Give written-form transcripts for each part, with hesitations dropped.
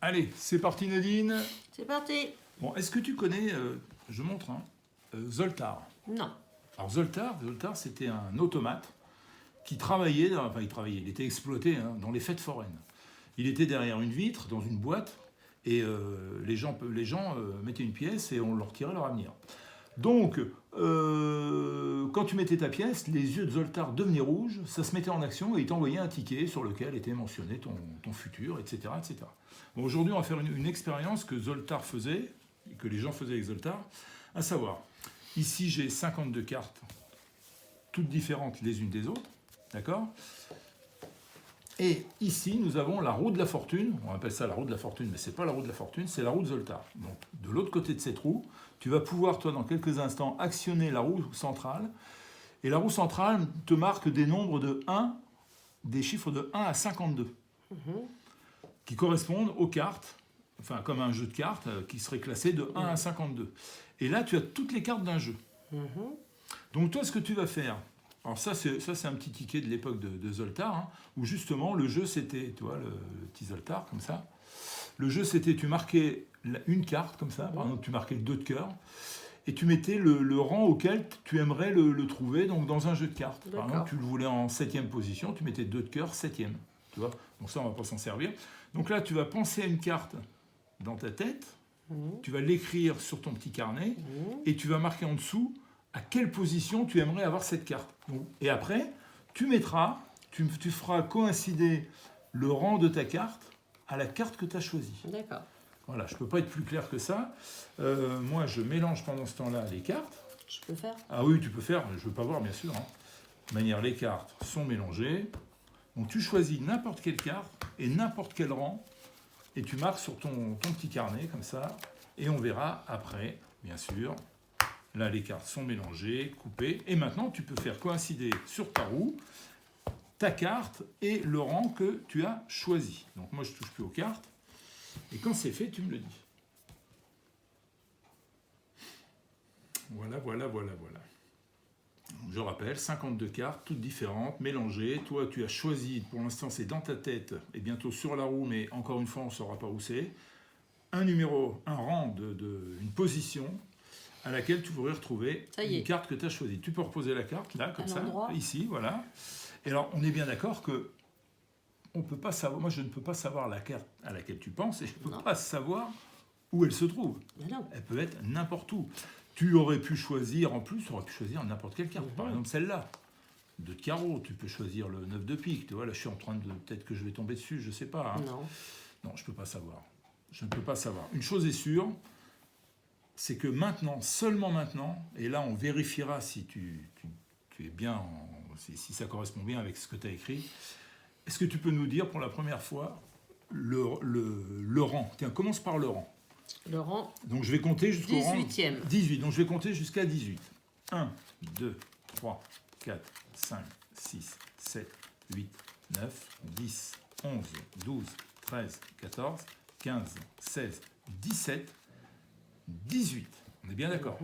Allez, c'est parti Nadine. C'est parti. Bon, est-ce que tu connais, je montre, Zoltar? Non. Alors Zoltar, c'était un automate qui travaillait, il était exploité dans les fêtes foraines. Il était derrière une vitre, dans une boîte, et les gens mettaient une pièce et on leur tirait leur avenir. Donc, quand tu mettais ta pièce, les yeux de Zoltar devenaient rouges, ça se mettait en action et il t'envoyait un ticket sur lequel était mentionné ton futur, etc. etc. Bon, aujourd'hui, on va faire une expérience que Zoltar faisait, que les gens faisaient avec Zoltar, à savoir, ici j'ai 52 cartes, toutes différentes les unes des autres, d'accord ? Et ici, nous avons la roue de la fortune, on appelle ça la roue de la fortune, mais ce n'est pas la roue de la fortune, c'est la roue de Zoltar. Donc, de l'autre côté de cette roue, tu vas pouvoir, toi, dans quelques instants, actionner la roue centrale, et la roue centrale te marque des nombres de 1, des chiffres de 1 à 52, qui correspondent aux cartes, enfin, comme un jeu de cartes, qui serait classé de 1 à 52. Et là, tu as toutes les cartes d'un jeu. Donc, toi, ce que tu vas faire... Alors ça, c'est un petit ticket de l'époque de Zoltar, où justement le jeu c'était, tu vois, le petit Zoltar comme ça. Le jeu c'était, tu marquais une carte comme ça, par exemple tu marquais le 2 de cœur, et tu mettais le rang auquel tu aimerais le trouver, donc dans un jeu de cartes. Par exemple, tu le voulais en 7e position, tu mettais 2 de cœur, 7e. Tu vois, donc ça on va pas s'en servir. Donc là tu vas penser à une carte dans ta tête, tu vas l'écrire sur ton petit carnet, et tu vas marquer en dessous à quelle position tu aimerais avoir cette carte. Et après, tu feras coïncider le rang de ta carte à la carte que tu as choisie. D'accord. Voilà, je ne peux pas être plus clair que ça. Moi, je mélange pendant ce temps-là les cartes. Je peux faire? Ah oui, tu peux faire, je ne veux pas voir, bien sûr. De manière, les cartes sont mélangées. Donc, tu choisis n'importe quelle carte et n'importe quel rang, et tu marques sur ton petit carnet, comme ça, et on verra après, bien sûr. Là, les cartes sont mélangées, coupées. Et maintenant, tu peux faire coïncider sur ta roue ta carte et le rang que tu as choisi. Donc moi, je ne touche plus aux cartes. Et quand c'est fait, tu me le dis. Voilà. Donc, je rappelle, 52 cartes, toutes différentes, mélangées. Toi, tu as choisi, pour l'instant, c'est dans ta tête, et bientôt sur la roue, mais encore une fois, on ne saura pas où c'est. Un numéro, un rang, une position à laquelle tu pourrais retrouver une carte que tu as choisie. Tu peux reposer la carte, là, comme ça, ici, voilà. Et alors, on est bien d'accord que on peut pas savoir, moi je ne peux pas savoir la carte à laquelle tu penses, et je ne peux pas savoir où elle se trouve. Elle peut être n'importe où. Tu aurais pu choisir, en plus, tu aurais pu choisir n'importe quelle carte. Par exemple, celle-là, 2 de carreau, tu peux choisir le 9 de pique. Tu vois, là, je suis en train de... Peut-être que je vais tomber dessus, je ne sais pas. Non, je ne peux pas savoir. Je ne peux pas savoir. Une chose est sûre, c'est que maintenant, seulement maintenant, et là on vérifiera si tu es bien, si ça correspond bien avec ce que tu as écrit, est-ce que tu peux nous dire pour la première fois le rang? Tiens, commence par le rang. Le rang. Donc je vais compter jusqu'au rang 18e. 18, donc je vais compter jusqu'à 18. 1, 2, 3, 4, 5, 6, 7, 8, 9, 10, 11, 12, 13, 14, 15, 16, 17, 18. On est bien d'accord.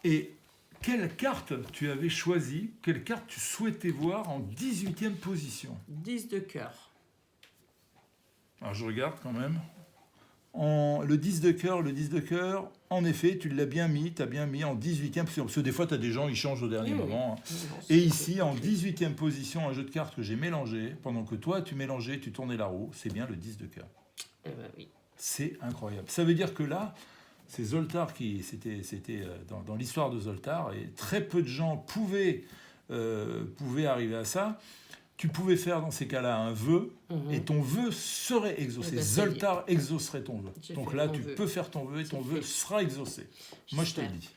Et quelle carte tu avais choisie, quelle carte tu souhaitais voir en 18e position? 10 de cœur. Alors je regarde quand même. Le 10 de cœur, en effet, tu l'as bien mis, tu as bien mis en 18e position. Parce que des fois, tu as des gens, ils changent au dernier moment. Et ici, en 18e position, un jeu de cartes que j'ai mélangé, pendant que toi, tu mélangeais, tu tournais la roue, c'est bien le 10 de cœur. Eh ben oui. C'est incroyable. Ça veut dire que là, c'est Zoltar qui... C'était dans l'histoire de Zoltar, et très peu de gens pouvaient arriver à ça. Tu pouvais faire dans ces cas-là un vœu, et ton vœu serait exaucé. Zoltar exaucerait ton vœu. Donc là, tu peux faire ton vœu, et ton vœu sera exaucé. Moi, je te le dis.